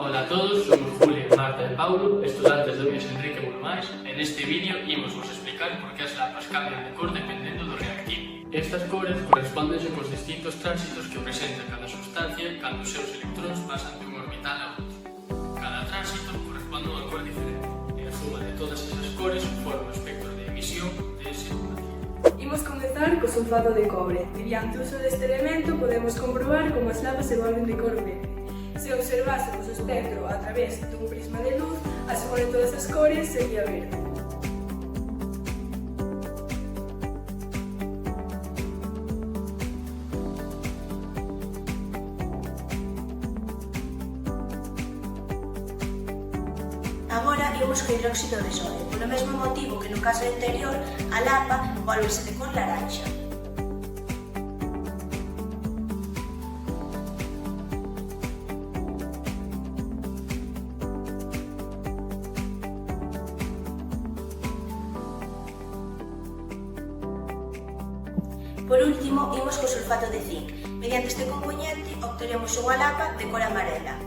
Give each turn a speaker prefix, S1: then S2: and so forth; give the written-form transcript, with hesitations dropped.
S1: Hola a todos, somos Julia, Marta e Paulo, estudantes do IES Enrique Murumáis, e neste vídeo imos vos explicar por que as lapas cambian de cor dependendo do reactivo. Estas cores correspóndense cos distintos tránsitos que presenta cada sustancia cando os seus electróns pasan de un orbital a outro. Cada tránsito corresponde a unha cor diferente, e a suma de todas esas cores forma o espectro de emisión dese material.
S2: Imos comezar co sulfato de cobre. Mediante o uso deste elemento podemos comprobar como as lapas se volven de cor verde. Se observásemos o espectro a través dun prisma de luz, a suma de todas as cores sería verde.
S3: Agora imos co hidróxido de sodio, polo mesmo motivo que no caso anterior, a lapa volvese de cor laranxa. Por último, imos co sulfato de zinc. Mediante este compoñente obteremos unha lapa de cor amarela.